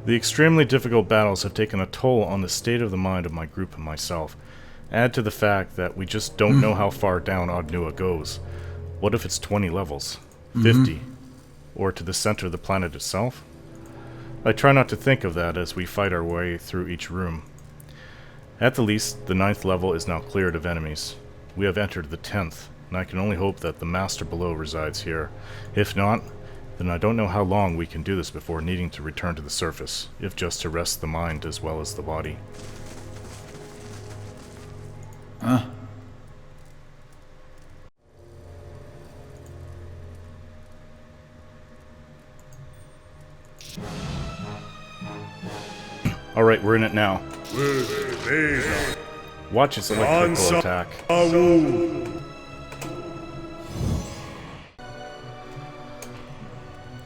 The extremely difficult battles have taken a toll on the state of the mind of my group and myself. Add to the fact that we just don't know how far down Od Nua goes. What if it's 20 levels? 50? Or to the center of the planet itself? I try not to think of that as we fight our way through each room. At the least, the 9th level is now cleared of enemies. We have entered the 10th, and I can only hope that the Master below resides here. If not, then I don't know how long we can do this before needing to return to the surface, if just to rest the mind as well as the body. Huh? Alright, we're in it now. Watch its electrical attack.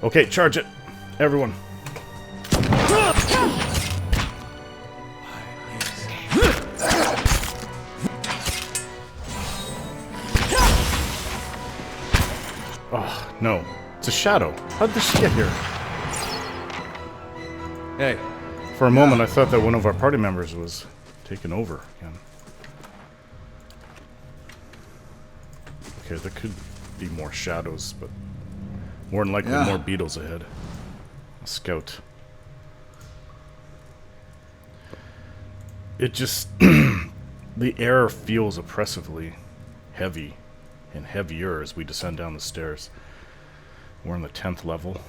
Okay, charge it. Everyone. Oh, no. It's a shadow. How did this get here? Hey. For a moment, I thought that one of our party members was taken over again. Okay, there could be more shadows, but more than likely more beetles ahead. A scout. It just... the air feels oppressively heavy and heavier as we descend down the stairs. We're on the 10th level.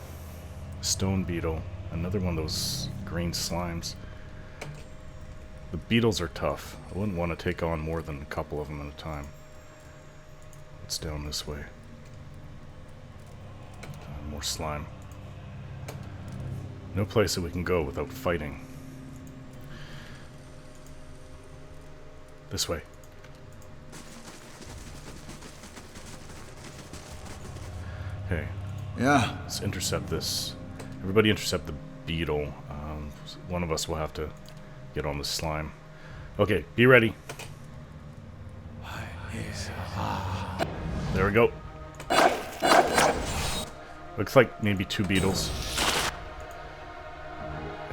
Stone beetle. Another one of those green slimes. The beetles are tough. I wouldn't want to take on more than a couple of them at a time. It's down this way. More slime. No place that we can go without fighting. This way. Okay. Yeah. Let's intercept this. Everybody intercept the beetle. One of us will have to get on the slime. Okay, be ready. There we go. Looks like maybe 2 beetles.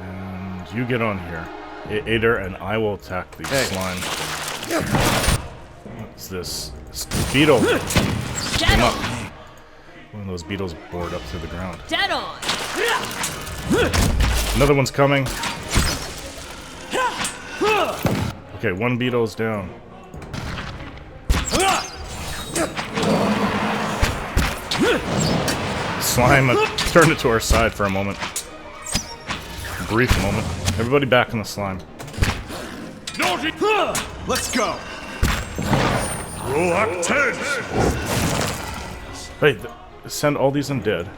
And you get on here. Ader and I will attack the slime. What's this? Beetle! Come up. One of those beetles bored up through the ground. Dead on! Another one's coming. Okay, 1 beetle's down. Slime turned it to our side for a moment. A brief moment. Everybody back in the slime. Let's go. Wait, send all these undead.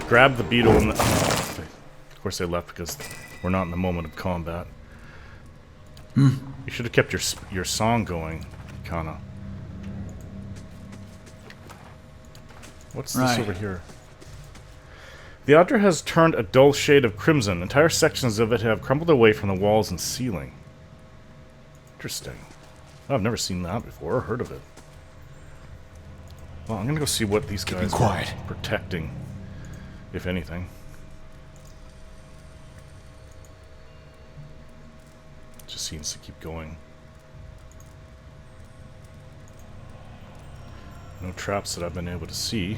Grab the beetle and of course they left because we're not in the moment of combat. You should have kept your song going, Kana. What's this over here? The altar has turned a dull shade of crimson. Entire sections of it have crumbled away from the walls and ceiling. Interesting. Oh, I've never seen that before or heard of it. Well, I'm gonna go see what these guys are protecting, if anything. Just seems to keep going. No traps that I've been able to see.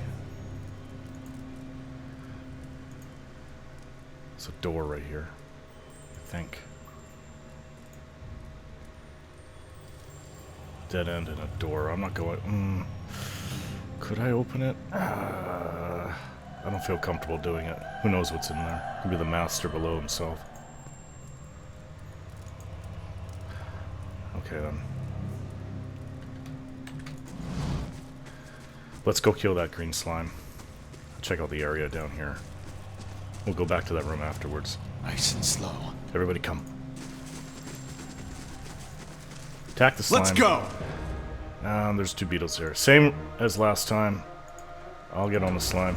There's a door right here, I think. Dead end and a door. I'm not going... Could I open it? I don't feel comfortable doing it. Who knows what's in there? Could be the master below himself. Okay then. Let's go kill that green slime. Check out the area down here. We'll go back to that room afterwards. Nice and slow. Everybody come. Attack the slime. Let's go! There's 2 beetles here. Same as last time. I'll get on the slime.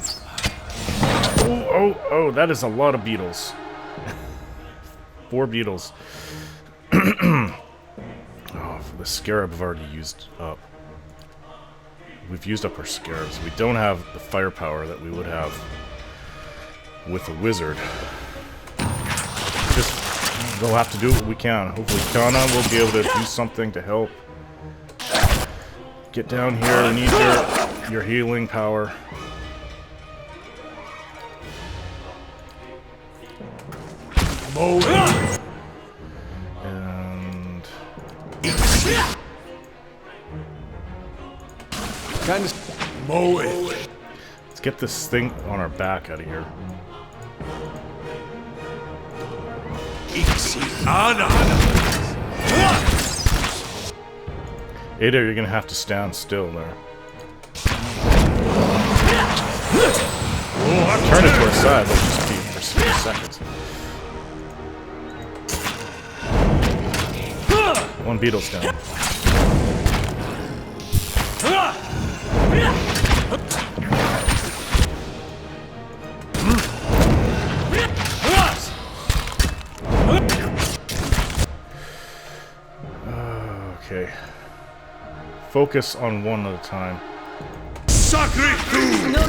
Oh, that is a lot of beetles. 4 beetles. Oh, for the scarab I've already used up. we've used up our scarabs. We don't have the firepower that we would have with a wizard. Just, we'll have to do what we can. Hopefully Kana will be able to do something to help. Get down here, we need your healing power. And... let's get this thing on our back out of here. Ada, you're gonna have to stand still there. Turn it to our side, let's just be for 6 seconds. One beetle's down. Okay. Focus on one at a time. No,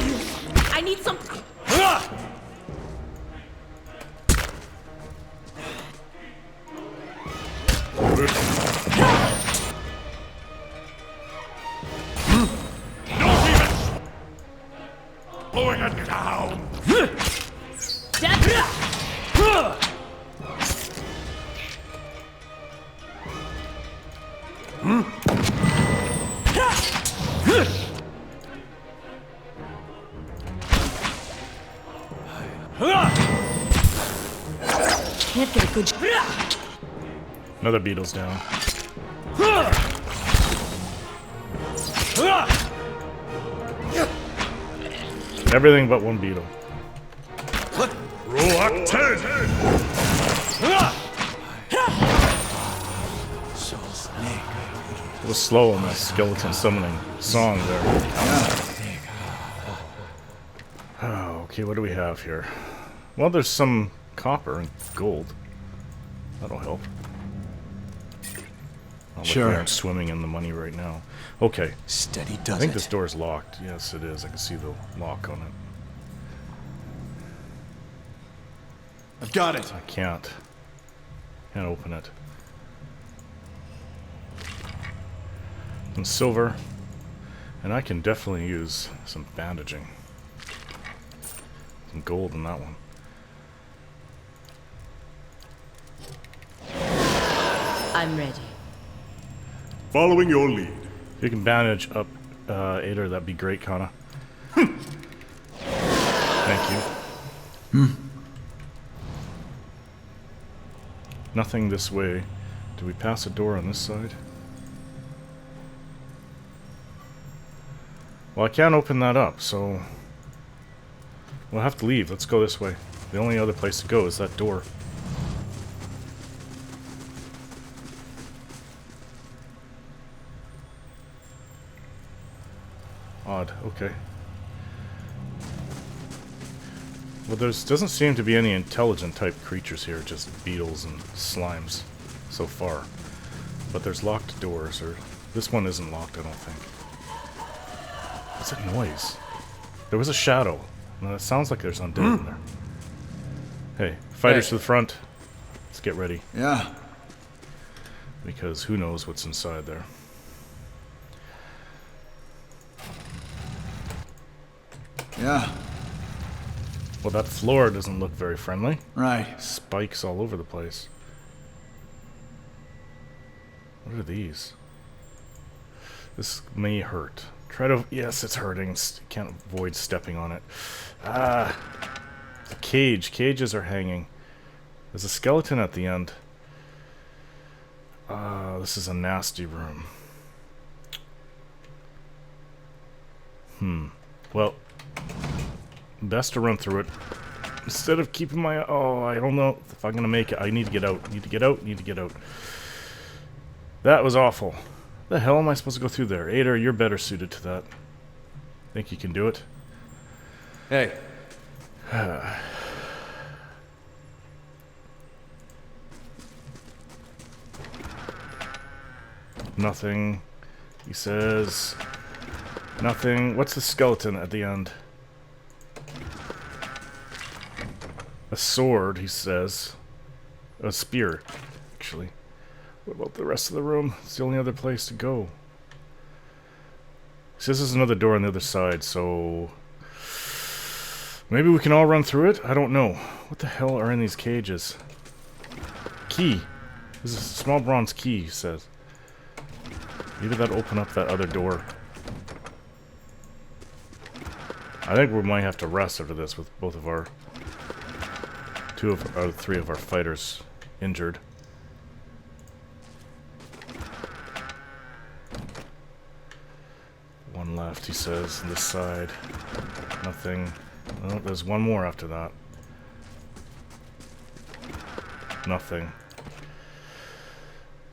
I need some. Blowing it down. Can't get a good. Another beetle's down. Everything but one beetle. It was slow on that skeleton summoning song there. Oh, okay, what do we have here? Well, there's some copper and gold. That'll help. Sure. I'm swimming in the money right now. Okay. Steady does I think it. this door is locked. Yes, it is. I can see the lock on it. I've got it. I can't. Can't open it. Some silver. And I can definitely use some bandaging. Some gold in that one. I'm ready. Following your lead. If you can bandage up Ader, that'd be great, Kana. Thank you. Nothing this way. Do we pass a door on this side? Well, I can't open that up, so we'll have to leave. Let's go this way. The only other place to go is that door. Odd, okay. Well, doesn't seem to be any intelligent type creatures here, just beetles and slimes so far. But there's locked doors, or this one isn't locked, I don't think. What's that noise? There was a shadow. No, it sounds like there's undead in there. Hey, fighters to the front. Let's get ready. Yeah. Because who knows what's inside there. Yeah. Well, that floor doesn't look very friendly. Right. Spikes all over the place. What are these? This may hurt. Try to... Yes, it's hurting. Can't avoid stepping on it. Ah. The cage. Cages are hanging. There's a skeleton at the end. This is a nasty room. Well, best to run through it. Instead of keeping my... Oh, I don't know if I'm gonna make it. I need to get out. Need to get out. Need to get out. That was awful. The hell am I supposed to go through there? Ader, you're better suited to that. Think you can do it? Hey. Nothing. He says... Nothing. What's the skeleton at the end? A sword, he says. A spear, actually. What about the rest of the room? It's the only other place to go. He says there's another door on the other side, so... maybe we can all run through it? I don't know. What the hell are in these cages? Key. This is a small bronze key, he says. Maybe that'll open up that other door. I think we might have to rest after this with both of our... three of our fighters injured. One left, he says, on this side. Nothing. Oh, there's one more after that. Nothing.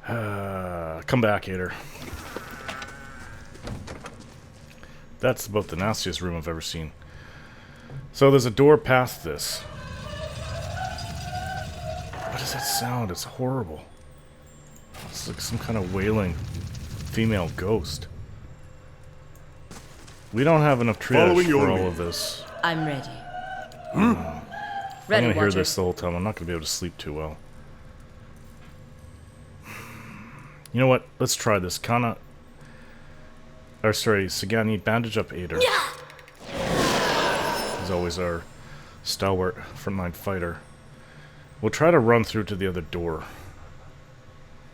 Come back, Hater. That's about the nastiest room I've ever seen. So there's a door past this. What does that sound? It's horrible. It's like some kind of wailing female ghost. We don't have enough triage for all of this. I'm ready. I'm Ready, gonna hear Watcher. this the whole time. I'm not gonna be able to sleep too well. You know what? Let's try this. Kana... or sorry, Sagani, bandage up Ader. He's always our stalwart frontline fighter. We'll try to run through to the other door.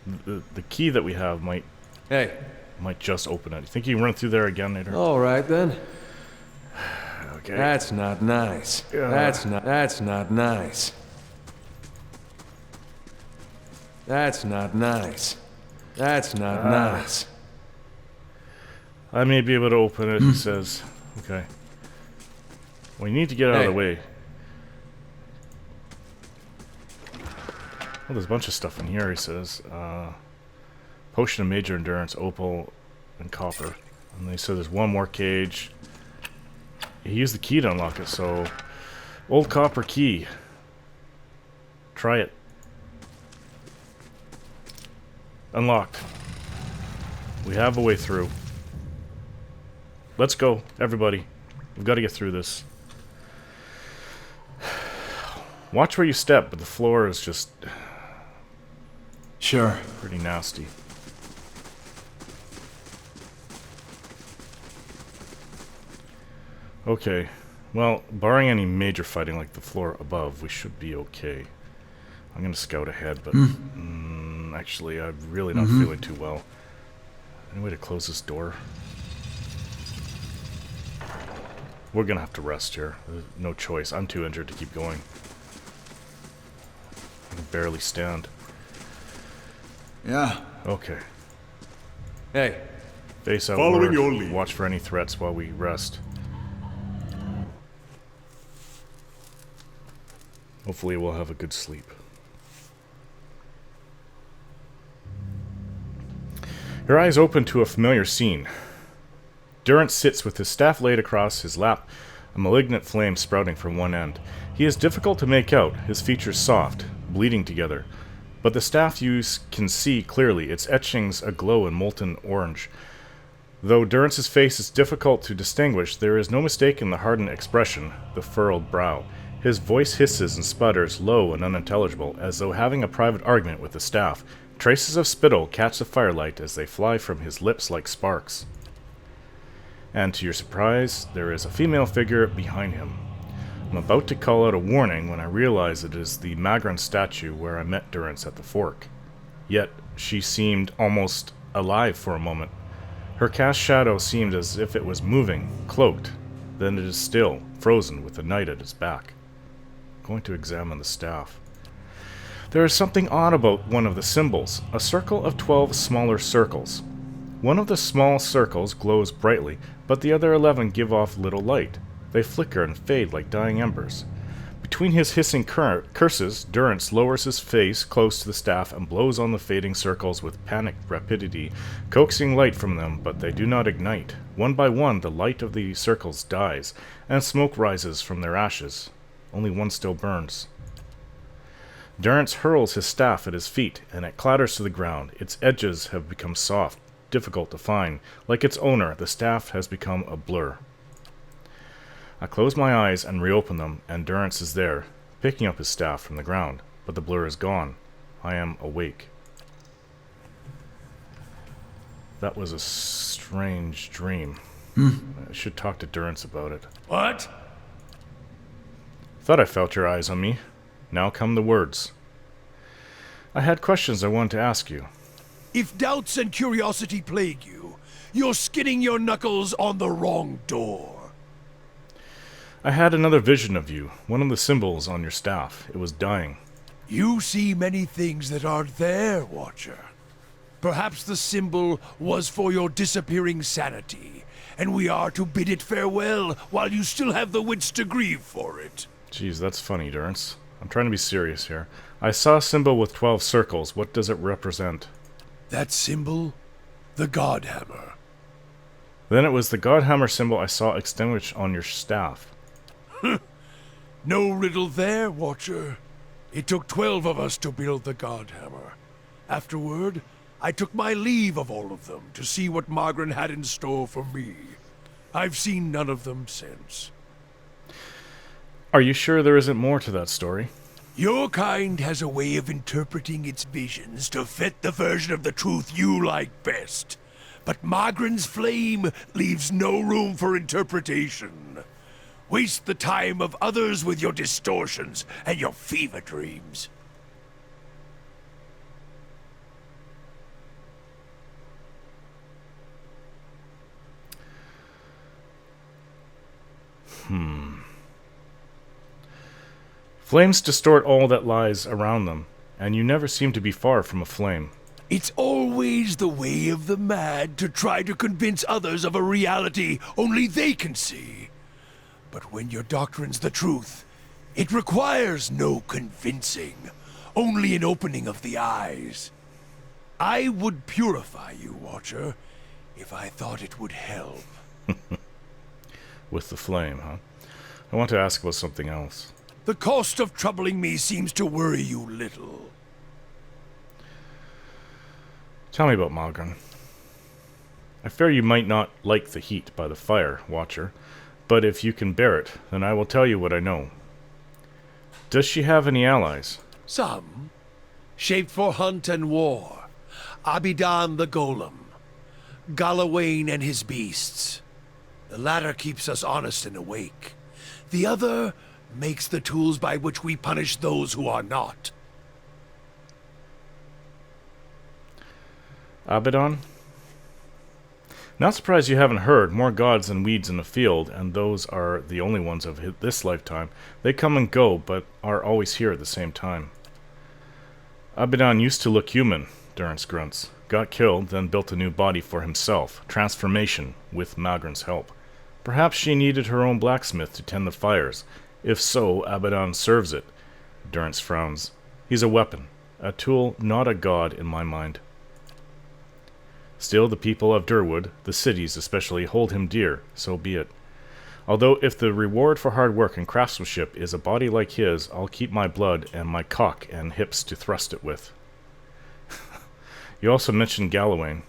The key that we have might just open it. You think you can run through there again, Ader? All right then. Okay. That's not nice. That's not nice. That's not nice. That's not nice. I may be able to open it, he says. Okay. We need to get out of the way. Oh, there's a bunch of stuff in here, he says. Potion of major endurance, opal, and copper. And they said there's one more cage. He used the key to unlock it, so... old copper key. Try it. Unlocked. We have a way through. Let's go, everybody. We've got to get through this. Watch where you step, but the floor is just... Sure. pretty nasty. Okay. Well, barring any major fighting like the floor above, we should be okay. I'm gonna scout ahead, but... actually, I'm really not feeling too well. Any way to close this door? We're gonna have to rest here. There's no choice. I'm too injured to keep going. I can barely stand. Yeah. Okay. Hey, Face outward. Following your lead. Watch for any threats while we rest. Hopefully we'll have a good sleep. Your eyes open to a familiar scene. Durrance sits with his staff laid across his lap, a malignant flame sprouting from one end. He is difficult to make out, his features soft, bleeding together. But the staff you can see clearly, its etchings aglow in molten orange. Though Durrance's face is difficult to distinguish, there is no mistaking the hardened expression, the furrowed brow. His voice hisses and sputters, low and unintelligible, as though having a private argument with the staff. Traces of spittle catch the firelight as they fly from his lips like sparks. And to your surprise, there is a female figure behind him. I'm about to call out a warning when I realize it is the Magran statue where I met Durrance at the fork. Yet, she seemed almost alive for a moment. Her cast shadow seemed as if it was moving, cloaked. Then it is still, frozen with the night at its back. I'm going to examine the staff. There is something odd about one of the symbols, a circle of 12 smaller circles. One of the small circles glows brightly, but the other 11 give off little light. They flicker and fade like dying embers. Between his hissing curses, Durrance lowers his face close to the staff and blows on the fading circles with panicked rapidity, coaxing light from them, but they do not ignite. One by one, the light of the circles dies, and smoke rises from their ashes. Only one still burns. Durrance hurls his staff at his feet, and it clatters to the ground. Its edges have become soft, difficult to find. Like its owner, the staff has become a blur. I close my eyes and reopen them, and Durrance is there, picking up his staff from the ground, but the blur is gone. I am awake. That was a strange dream. I should talk to Durrance about it. What? Thought I felt your eyes on me. Now come the words. I had questions I wanted to ask you. If doubts and curiosity plague you, you're skinning your knuckles on the wrong door. I had another vision of you, one of the symbols on your staff. It was dying. You see many things that aren't there, Watcher. Perhaps the symbol was for your disappearing sanity, and we are to bid it farewell while you still have the wits to grieve for it. Jeez, that's funny, Durrance. I'm trying to be serious here. I saw a symbol with 12 circles. What does it represent? That symbol? The Godhammer. Then it was the Godhammer symbol I saw extinguished on your staff. No riddle there, Watcher. It took 12 of us to build the Godhammer. Afterward, I took my leave of all of them to see what Margaret had in store for me. I've seen none of them since. Are you sure there isn't more to that story? Your kind has a way of interpreting its visions to fit the version of the truth you like best. But Margaret's flame leaves no room for interpretation. Waste the time of others with your distortions and your fever dreams. Flames distort all that lies around them, and you never seem to be far from a flame. It's always the way of the mad to try to convince others of a reality only they can see. But when your doctrine's the truth, it requires no convincing, only an opening of the eyes. I would purify you, Watcher, if I thought it would help. With the flame, huh? I want to ask about something else. The cost of troubling me seems to worry you little. Tell me about Magran. I fear you might not like the heat by the fire, Watcher, but if you can bear it, then I will tell you what I know. Does she have any allies? Some, shaped for hunt and war. Abidan the Golem, Galawain and his beasts. The latter keeps us honest and awake. The other makes the tools by which we punish those who are not. Abaddon? Not surprised you haven't heard. More gods than weeds in the field, and those are the only ones of this lifetime. They come and go, but are always here at the same time. Abaddon used to look human, Durrance grunts. Got killed, then built a new body for himself. Transformation, with Magran's help. Perhaps she needed her own blacksmith to tend the fires. If so, Abaddon serves it. Durrance frowns. He's a weapon. A tool, not a god in my mind. Still, the people of Durwood, the cities especially, hold him dear. So be it. Although if the reward for hard work and craftsmanship is a body like his, I'll keep my blood and my cock and hips to thrust it with. You also mentioned Galawain.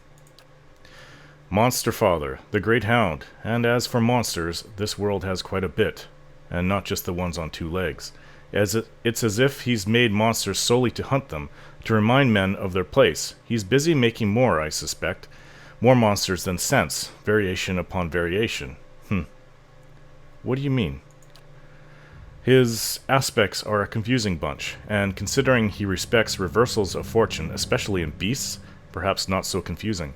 Monster Father, the Great Hound, and as for monsters, this world has quite a bit, and not just the ones on two legs. It's as if he's made monsters solely to hunt them, to remind men of their place. He's busy making more, I suspect. More monsters than sense, variation upon variation. What do you mean? His aspects are a confusing bunch, and considering he respects reversals of fortune, especially in beasts, perhaps not so confusing.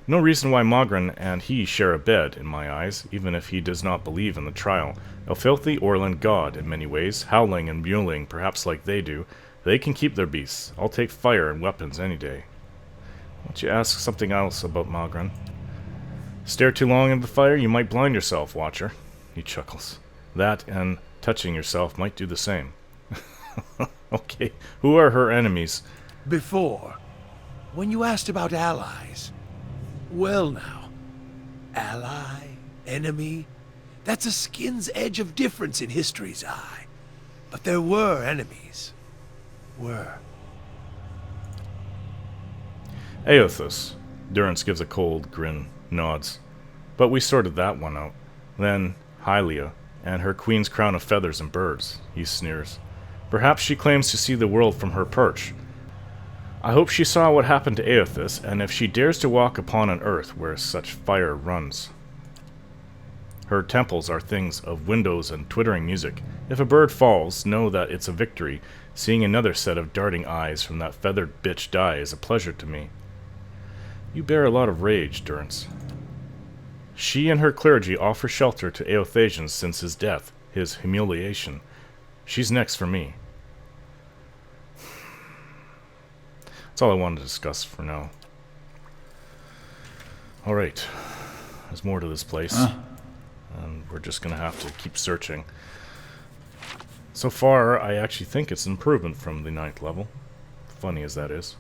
No reason why Magran and he share a bed, in my eyes, even if he does not believe in the trial. A filthy Orland god, in many ways, howling and mewling, perhaps like they do. They can keep their beasts. I'll take fire and weapons any day. Why don't you ask something else about Magran? Stare too long into the fire, you might blind yourself, Watcher. He chuckles. That and touching yourself might do the same. Okay, who are her enemies? Before, when you asked about allies, well now, ally, enemy, that's a skin's edge of difference in history's eye. But there were enemies. Were. Eothas, Durrance gives a cold grin, nods. But we sorted that one out. Then, Hylia, and her queen's crown of feathers and birds, he sneers. Perhaps she claims to see the world from her perch. I hope she saw what happened to Aothis, and if she dares to walk upon an earth where such fire runs. Her temples are things of windows and twittering music. If a bird falls, know that it's a victory. Seeing another set of darting eyes from that feathered bitch die is a pleasure to me. You bear a lot of rage, Durrance. She and her clergy offer shelter to Eothasians since his death, his humiliation. She's next for me. That's all I wanted to discuss for now. Alright. There's more to this place. And we're just gonna have to keep searching. So far, I actually think it's an improvement from the 9th level. Funny as that is.